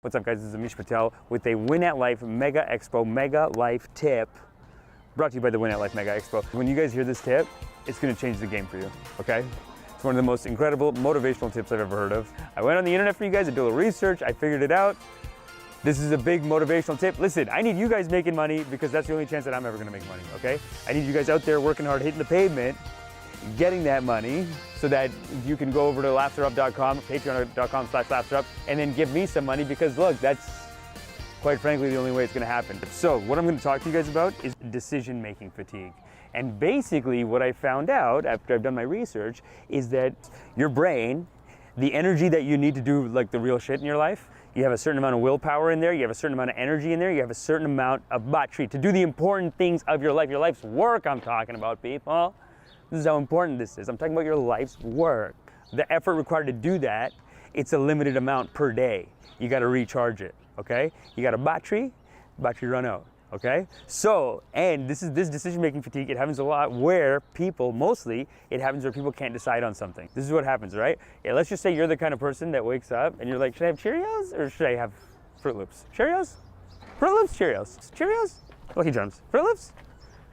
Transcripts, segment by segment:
What's up, guys? This is Amish Patel with a Win at Life Mega Expo Mega Life tip, brought to you by the Win at Life Mega Expo. When you guys hear this tip, it's going to change the game for you, okay? It's one of the most incredible motivational tips I've ever heard of. I went on the internet for you guys, I did a little research, I figured it out. This is a big motivational tip. Listen, I need you guys making money because that's the only chance that I'm ever going to make money, okay? I need you guys out there working hard, hitting the pavement, getting that money so that you can go over to laughtherup.com, patreon.com/laughtherup, and then give me some money because look, that's quite frankly the only way it's going to happen. So what I'm going to talk to you guys about is decision-making fatigue. And basically what I found out after I've done my research is that your brain, the energy that you need to do like the real shit in your life, you have a certain amount of willpower in there, you have a certain amount of energy in there, you have a certain amount of battery to do the important things of your life's work I'm talking about, people. This is how important this is. I'm talking about your life's work. The effort required to do that, it's a limited amount per day. You gotta recharge it, okay? You got a battery run out, okay? So, and this decision-making fatigue, it happens a lot where people, mostly, it happens where people can't decide on something. This is what happens, right? Yeah, let's just say you're the kind of person that wakes up and you're like, should I have Cheerios or should I have Fruit Loops? Cheerios? Fruit Loops? Cheerios? Cheerios? Lucky Charms? Fruit Loops?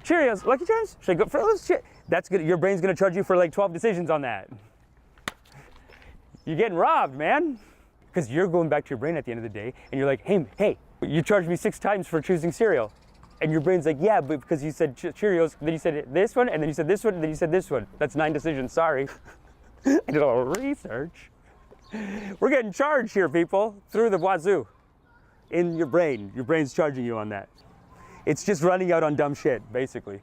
Cheerios? Lucky Charms? Should I go Fruit Loops? That's good. Your brain's gonna charge you for like 12 decisions on that. You're getting robbed, man. Because you're going back to your brain at the end of the day and you're like, hey, you charged me 6 times for choosing cereal. And your brain's like, yeah, but because you said Cheerios, then you said this one, and then you said this one, and then you said this one. That's 9 decisions, sorry. I did a little research. We're getting charged here, people, through the wazoo. In your brain. Your brain's charging you on that. It's just running out on dumb shit, basically.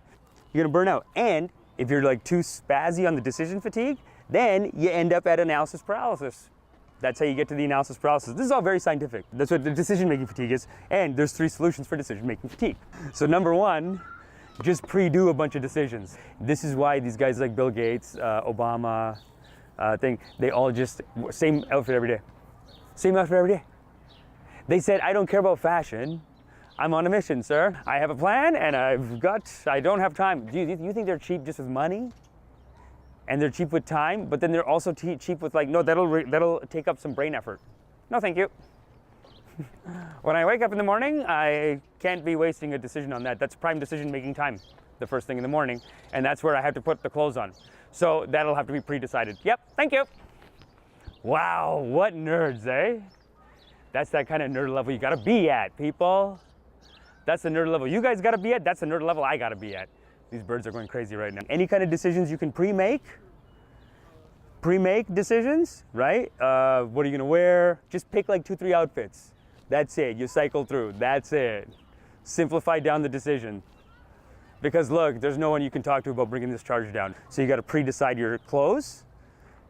You're gonna burn out. And if you're like too spazzy on the decision fatigue, then you end up at analysis paralysis. That's how you get to the analysis paralysis. This is all very scientific. That's what the decision-making fatigue is. And there's 3 solutions for decision-making fatigue. So number 1, just pre-do a bunch of decisions. This is why these guys like Bill Gates, Obama, they all just, same outfit every day. Same outfit every day. They said, I don't care about fashion. I'm on a mission, sir. I have a plan and I don't have time. Do you think they're cheap just with money? And they're cheap with time, but then they're also cheap with like, no, that'll take up some brain effort. No, thank you. When I wake up in the morning, I can't be wasting a decision on that. That's prime decision-making time, the first thing in the morning. And that's where I have to put the clothes on. So that'll have to be pre-decided. Yep, thank you. Wow, what nerds, eh? That's that kind of nerd level you gotta be at, people. That's the nerd level you guys gotta be at, that's the nerd level I gotta be at. These birds are going crazy right now. Any kind of decisions you can pre-make decisions, right? What are you gonna wear? Just pick like 2-3 outfits. That's it, you cycle through, that's it. Simplify down the decision. Because look, there's no one you can talk to about bringing this charge down. So you gotta pre-decide your clothes.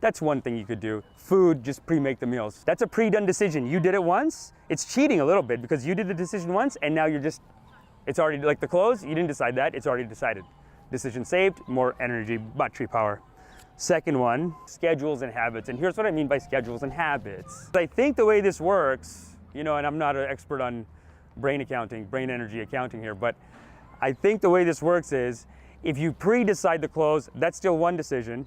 That's one thing you could do. Food, just pre-make the meals. That's a pre-done decision. You did it once, it's cheating a little bit because you did the decision once and now you're just, it's already like the clothes, you didn't decide that, it's already decided. Decision saved, more energy, battery power. Second one, schedules and habits. And here's what I mean by schedules and habits. I think the way this works, you know, and I'm not an expert on brain accounting, brain energy accounting here, but I think the way this works is if you pre-decide the clothes, that's still one decision.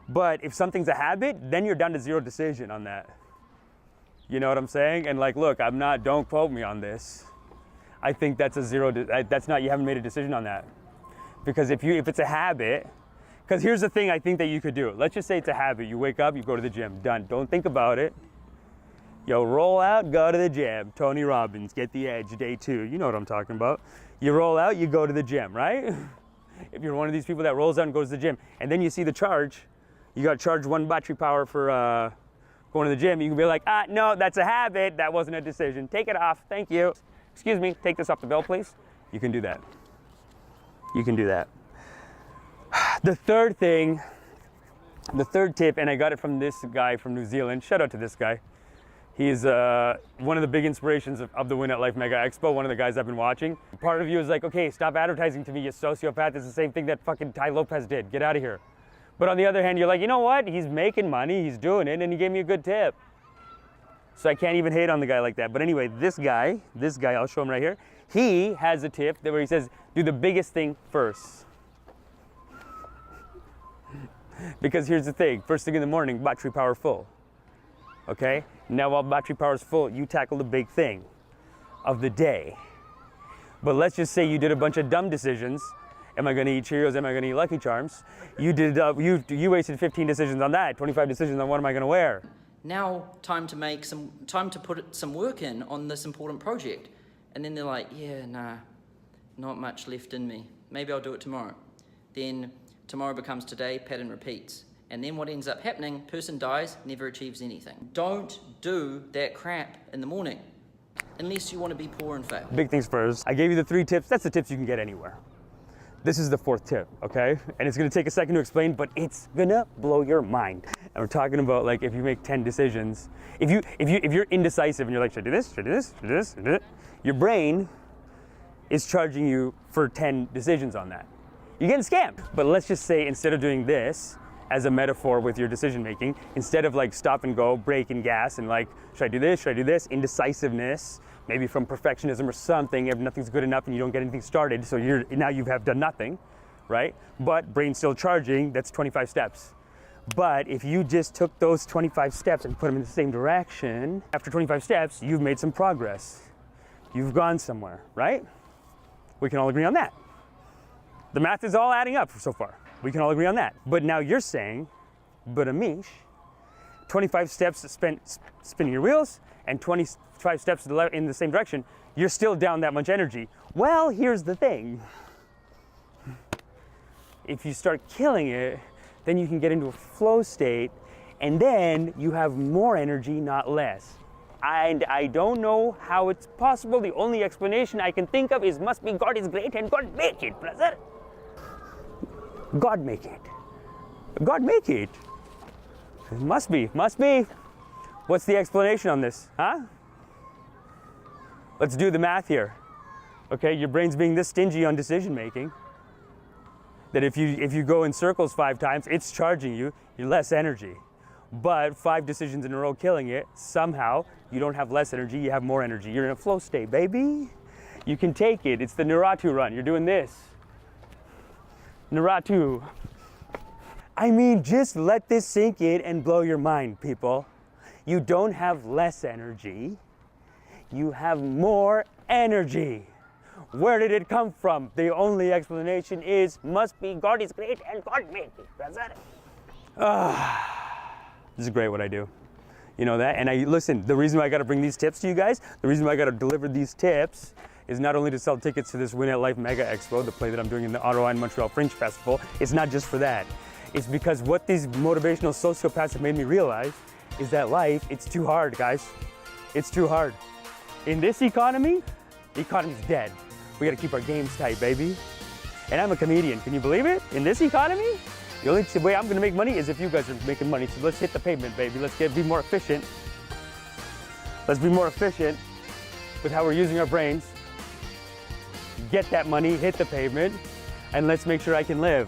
But if something's a habit, then you're down to 0 decision on that. You know what I'm saying? And like, look, don't quote me on this. I think that's a 0, that's not, you haven't made a decision on that. Because if it's a habit, because here's the thing I think that you could do. Let's just say it's a habit. You wake up, you go to the gym, done. Don't think about it. Yo, roll out, go to the gym. Tony Robbins, get the edge, day 2. You know what I'm talking about. You roll out, you go to the gym, right? If you're one of these people that rolls out and goes to the gym, and then you see the charge, you got to charge 1 battery power for going to the gym, you can be like, no, that's a habit. That wasn't a decision. Take it off, thank you. Excuse me, take this off the bill, please. You can do that. You can do that. The third tip, and I got it from this guy from New Zealand. Shout out to this guy. He's one of the big inspirations of the Win at Life Mega Expo, one of the guys I've been watching. Part of you is like, okay, stop advertising to me, you sociopath. It's the same thing that fucking Ty Lopez did. Get out of here. But on the other hand, you're like, you know what? He's making money, he's doing it, and he gave me a good tip. So I can't even hate on the guy like that. But anyway, this guy, I'll show him right here. He has a tip where he says, do the biggest thing first. Because here's the thing, first thing in the morning, battery power full. okay? Now while battery power is full, you tackle the big thing of the day. But let's just say you did a bunch of dumb decisions. Am I gonna eat Cheerios? Am I gonna eat Lucky Charms? You wasted 15 decisions on that, 25 decisions on what am I gonna wear. Now time to put some work in on this important project. And then they're like, yeah, nah, not much left in me. Maybe I'll do it tomorrow. Then tomorrow becomes today, pattern repeats. And then what ends up happening, person dies, never achieves anything. Don't do that crap in the morning, unless you want to be poor and fail. Big things first. I gave you the 3 tips. That's the tips you can get anywhere. This is the 4th tip, okay? And it's gonna take a second to explain, but it's gonna blow your mind. And we're talking about like if you make 10 decisions, if you're indecisive and you're like, should I do this? Should I do this? Should I do this? Should I do it? Your brain is charging you for 10 decisions on that. You're getting scammed. But let's just say instead of doing this as a metaphor with your decision making, instead of like stop and go, brake and gas, and like, should I do this? Should I do this? Indecisiveness, maybe from perfectionism or something, if nothing's good enough and you don't get anything started, so now you have done nothing, right? But brain's still charging, that's 25 steps. But if you just took those 25 steps and put them in the same direction, after 25 steps, you've made some progress. You've gone somewhere, right? We can all agree on that. The math is all adding up so far. We can all agree on that. But now you're saying, but Amish, 25 steps spent spinning your wheels and 25 steps in the same direction, you're still down that much energy. Well, here's the thing. If you start killing it, then you can get into a flow state, and then you have more energy, not less. And I don't know how it's possible. The only explanation I can think of is must be God is great and God make it, brother. God make it. God make it. It must be. What's the explanation on this, huh? Let's do the math here. Okay, your brain's being this stingy on decision making that if you go in circles 5 times, it's charging you, you're less energy. But 5 decisions in a row killing it, somehow you don't have less energy, you have more energy. You're in a flow state, baby. You can take it. It's the Naratu run. You're doing this. Naratu. I mean, just let this sink in and blow your mind, people. You don't have less energy. You have more energy. Where did it come from? The only explanation is must be God is great and God made it, brother. This is great what I do. You know that? And listen, the reason why I got to bring these tips to you guys, the reason why I got to deliver these tips is not only to sell tickets to this Win at Life Mega Expo, the play that I'm doing in the Ottawa and Montreal Fringe Festival. It's not just for that. It's because what these motivational sociopaths have made me realize is that life, it's too hard, guys. It's too hard. In this economy, the economy's dead. We got to keep our games tight, baby. And I'm a comedian. Can you believe it? In this economy, the only way I'm going to make money is if you guys are making money. So let's hit the pavement, baby. Let's be more efficient. Let's be more efficient with how we're using our brains. Get that money, hit the pavement, and let's make sure I can live.